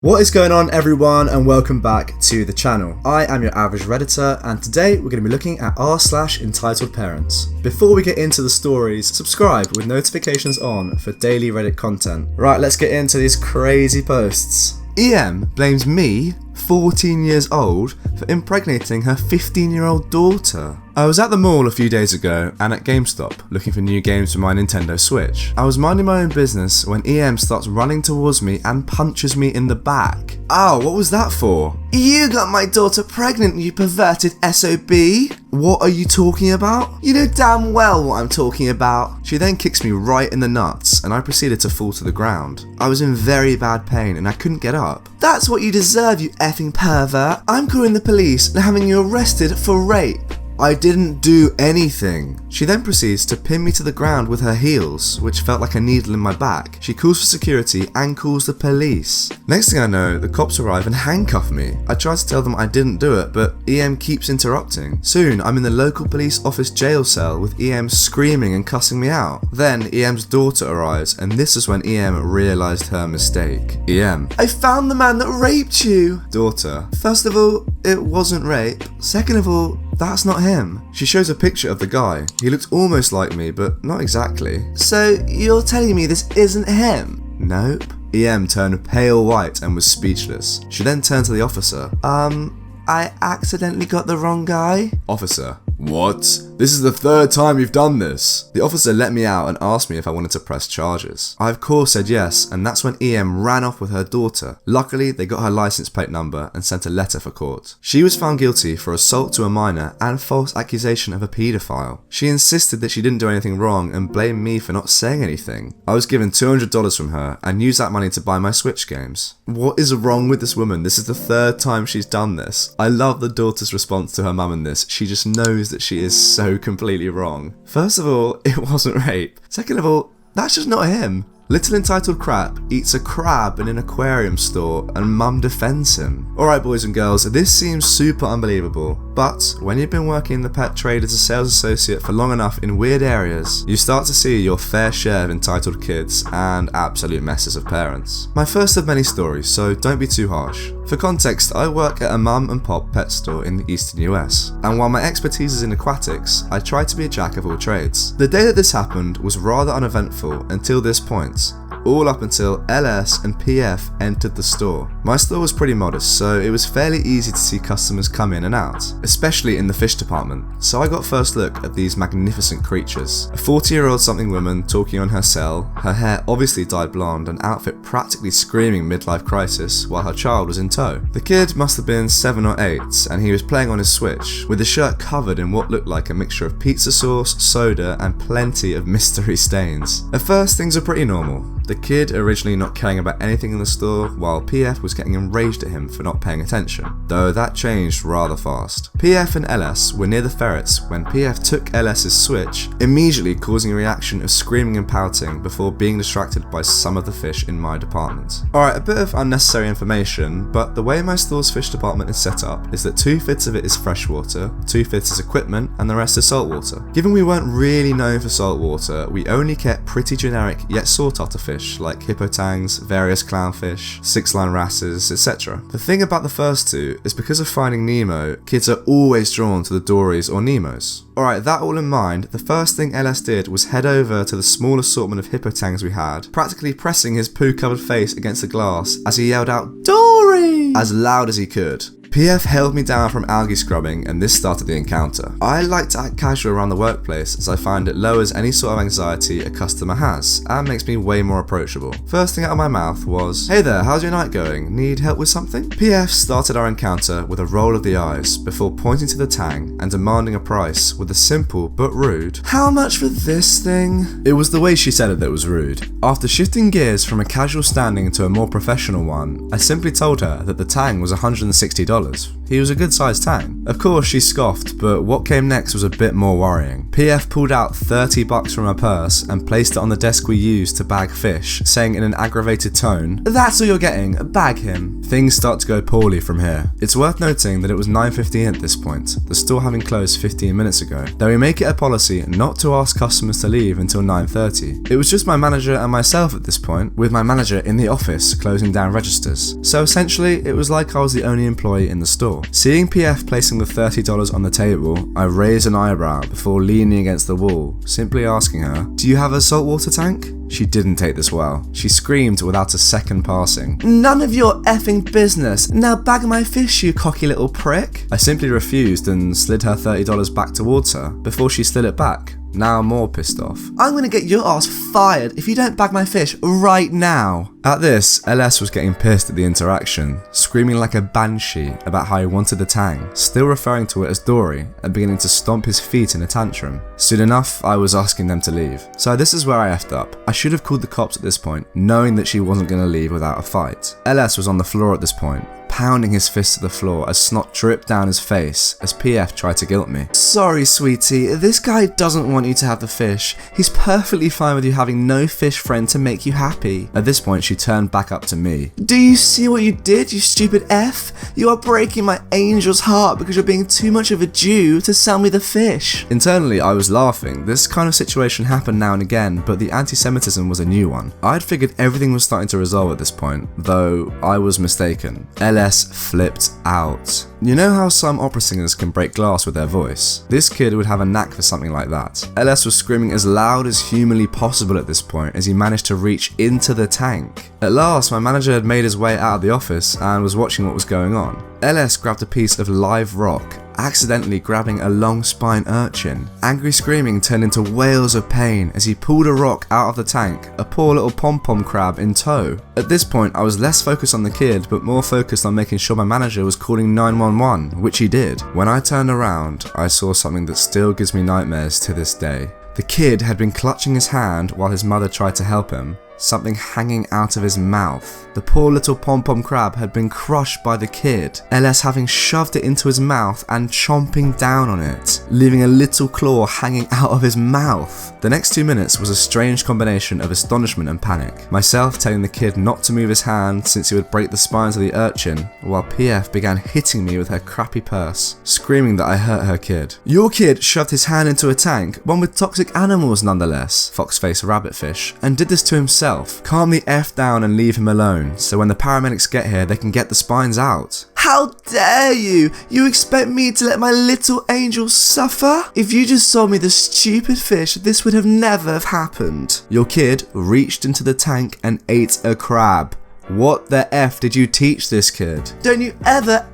What is going on, everyone, and welcome back to the channel. I am your average Redditor, and today we're going to be looking at r/EntitledParents. Before we get into the stories, subscribe with notifications on for daily Reddit content. Right, let's get into these crazy posts. EM blames me, 14 years old, for impregnating her 15-year-old daughter. I was at the mall a few days ago and at GameStop looking for new games for my Nintendo Switch. I was minding my own business when EM starts running towards me and punches me in the back. Ow, what was that for? You got my daughter pregnant, you perverted SOB. What are you talking about? You know damn well what I'm talking about. She then kicks me right in the nuts and I proceeded to fall to the ground. I was in very bad pain and I couldn't get up. That's what you deserve, you effing pervert. I'm calling the police and having you arrested for rape. I didn't do anything. She then proceeds to pin me to the ground with her heels, which felt like a needle in my back. She calls for security and calls the police. Next thing I know, the cops arrive and handcuff me. I try to tell them I didn't do it, but EM keeps interrupting. Soon, I'm in the local police office jail cell with EM screaming and cussing me out. Then, EM's daughter arrives, and this is when EM realised her mistake. EM: I found the man that raped you. Daughter: first of all, it wasn't rape. Second of all, that's not him. She shows a picture of the guy. He looked almost like me, but not exactly. So you're telling me this isn't him? Nope. EM turned pale white and was speechless. She then turned to the officer. I accidentally got the wrong guy? Officer: what? This is the third time you've done this. The officer let me out and asked me if I wanted to press charges. I of course said yes, and that's when EM ran off with her daughter. Luckily, they got her license plate number and sent a letter for court. She was found guilty for assault to a minor and false accusation of a paedophile. She insisted that she didn't do anything wrong and blamed me for not saying anything. I was given $200 from her and used that money to buy my Switch games. What is wrong with this woman? This is the third time she's done this. I love the daughter's response to her mum in this. She just knows that she is so completely wrong. First of all, it wasn't rape. Second of all, that's just not him. Little entitled crap eats a crab in an aquarium store and mum defends him. Alright boys and girls, this seems super unbelievable, but when you've been working in the pet trade as a sales associate for long enough in weird areas, you start to see your fair share of entitled kids and absolute messes of parents. My first of many stories, so don't be too harsh. For context, I work at a mum and pop pet store in the eastern US, and while my expertise is in aquatics, I try to be a jack of all trades. The day that this happened was rather uneventful until this point, all up until LS and PF entered the store. My store was pretty modest, so it was fairly easy to see customers come in and out, especially in the fish department. So I got first look at these magnificent creatures. A 40-year-old something woman talking on her cell, her hair obviously dyed blonde and outfit practically screaming midlife crisis while her child was in tow. The kid must have been 7 or 8 and he was playing on his Switch, with his shirt covered in what looked like a mixture of pizza sauce, soda and plenty of mystery stains. At first things were pretty normal. The kid originally not caring about anything in the store, while PF was getting enraged at him for not paying attention, though that changed rather fast. PF and LS were near the ferrets when PF took LS's Switch, immediately causing a reaction of screaming and pouting before being distracted by some of the fish in my department. Alright, a bit of unnecessary information, but the way my store's fish department is set up is that 2/5 of it is freshwater, 2/5 is equipment, and the rest is saltwater. Given we weren't really known for saltwater, we only kept pretty generic yet sought after fish like hippotangs, various clownfish, 6-line wrasses, etc. The thing about the first two is because of Finding Nemo, kids are always drawn to the Dories or Nemos. Alright, that all in mind, the first thing LS did was head over to the small assortment of hippotangs we had, practically pressing his poo-covered face against the glass as he yelled out, "Dory!" as loud as he could. PF held me down from algae scrubbing and this started the encounter. I like to act casual around the workplace as I find it lowers any sort of anxiety a customer has and makes me way more approachable. First thing out of my mouth was, "Hey there, how's your night going? Need help with something?" PF started our encounter with a roll of the eyes before pointing to the tang and demanding a price with a simple but rude, "How much for this thing?" It was the way she said it that was rude. After shifting gears from a casual standing to a more professional one, I simply told her that the tang was $160. He was a good sized tang. Of course she scoffed, but what came next was a bit more worrying. PF pulled out $30 from her purse and placed it on the desk we used to bag fish, saying in an aggravated tone, "That's all you're getting, bag him." Things start to go poorly from here. It's worth noting that it was 9:15 at this point, the store having closed 15 minutes ago, though we make it a policy not to ask customers to leave until 9:30. It was just my manager and myself at this point, with my manager in the office closing down registers. So essentially, it was like I was the only employee in the store. Seeing PF placing the $30 on the table, I raised an eyebrow before leaning against the wall, simply asking her, "Do you have a saltwater tank?" She didn't take this well. She screamed without a second passing, "None of your effing business! Now bag my fish, you cocky little prick!" I simply refused and slid her $30 back towards her before she slid it back, now more pissed off. "I'm gonna get your ass fired if you don't bag my fish right now." At this, LS was getting pissed at the interaction, screaming like a banshee about how he wanted the tang, still referring to it as Dory, and beginning to stomp his feet in a tantrum. Soon enough, I was asking them to leave. So this is where I effed up. I should have called the cops at this point, knowing that she wasn't going to leave without a fight. LS was on the floor at this point, pounding his fist to the floor as snot dripped down his face as PF tried to guilt me. "Sorry, sweetie, this guy doesn't want you to have the fish. He's perfectly fine with you having no fish friend to make you happy." At this point, she turned back up to me. "Do you see what you did, you stupid F? You are breaking my angel's heart because you're being too much of a Jew to sell me the fish." Internally, I was laughing. This kind of situation happened now and again, but the anti-Semitism was a new one. I'd figured everything was starting to resolve at this point, though I was mistaken. LS flipped out. You know how some opera singers can break glass with their voice? This kid would have a knack for something like that. LS was screaming as loud as humanly possible at this point as he managed to reach into the tank. At last, my manager had made his way out of the office and was watching what was going on. LS grabbed a piece of live rock, accidentally grabbing a long spine urchin. Angry screaming turned into wails of pain as he pulled a rock out of the tank, a poor little pom-pom crab in tow. At this point, I was less focused on the kid, but more focused on making sure my manager was calling 911, which he did. When I turned around, I saw something that still gives me nightmares to this day. The kid had been clutching his hand while his mother tried to help him, something hanging out of his mouth. The poor little pom-pom crab had been crushed by the kid, LS having shoved it into his mouth and chomping down on it, leaving a little claw hanging out of his mouth. The next 2 minutes was a strange combination of astonishment and panic. Myself telling the kid not to move his hand since he would break the spines of the urchin, while PF began hitting me with her crappy purse, screaming that I hurt her kid. "Your kid shoved his hand into a tank, one with toxic animals nonetheless," Foxface Rabbitfish, "and did this to himself. Calm the F down and leave him alone, so when the paramedics get here they can get the spines out." "How dare you! You expect me to let my little angel suffer? If you just sold me the stupid fish, this would have never have happened." "Your kid reached into the tank and ate a crab. What the F did you teach this kid? Don't you ever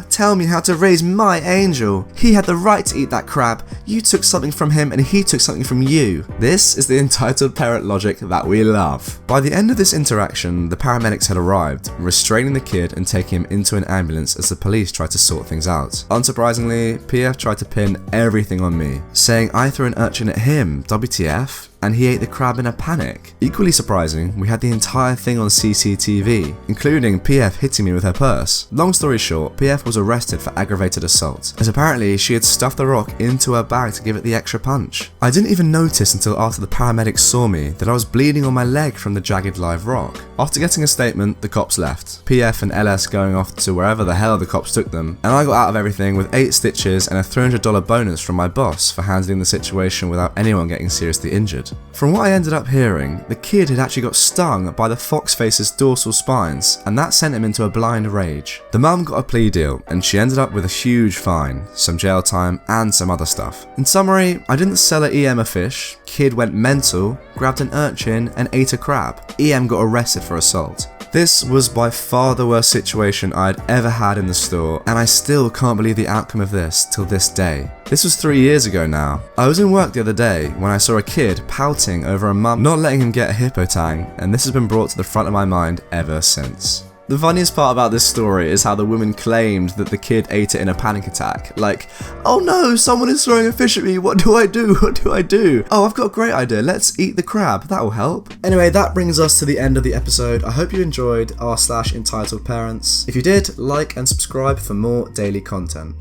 tell me how to raise my angel. He had the right to eat that crab. You took something from him and he took something from you." This is the entitled parent logic that we love. By the end of this interaction, the paramedics had arrived, restraining the kid and taking him into an ambulance as the police tried to sort things out. Unsurprisingly, PF tried to pin everything on me, saying I threw an urchin at him, WTF, and he ate the crab in a panic. Equally surprising, we had the entire thing on CCTV, including PF hitting me with her purse. Long story short, PF was arrested for aggravated assault, as apparently she had stuffed the rock into her bag to give it the extra punch. I didn't even notice until after the paramedics saw me that I was bleeding on my leg from the jagged live rock. After getting a statement, the cops left, PF and LS going off to wherever the hell the cops took them, and I got out of everything with 8 stitches and a $300 bonus from my boss for handling the situation without anyone getting seriously injured. From what I ended up hearing, the kid had actually got stung by the Foxface's dorsal spines, and that sent him into a blind rage. The mum got a plea deal, and she ended up with a huge fine, some jail time, and some other stuff. In summary, I didn't sell a EM a fish, kid went mental, grabbed an urchin, and ate a crab. EM got arrested for assault. This was by far the worst situation I had ever had in the store, and I still can't believe the outcome of this till this day. This was 3 years ago now. I was in work the other day when I saw a kid pouting over a mum not letting him get a hippo tang, and this has been brought to the front of my mind ever since. The funniest part about this story is how the woman claimed that the kid ate it in a panic attack. Like, "Oh no, someone is throwing a fish at me, what do I do? What do I do? Oh, I've got a great idea, let's eat the crab, that'll help." Anyway, that brings us to the end of the episode. I hope you enjoyed r/entitled parents. If you did, like and subscribe for more daily content.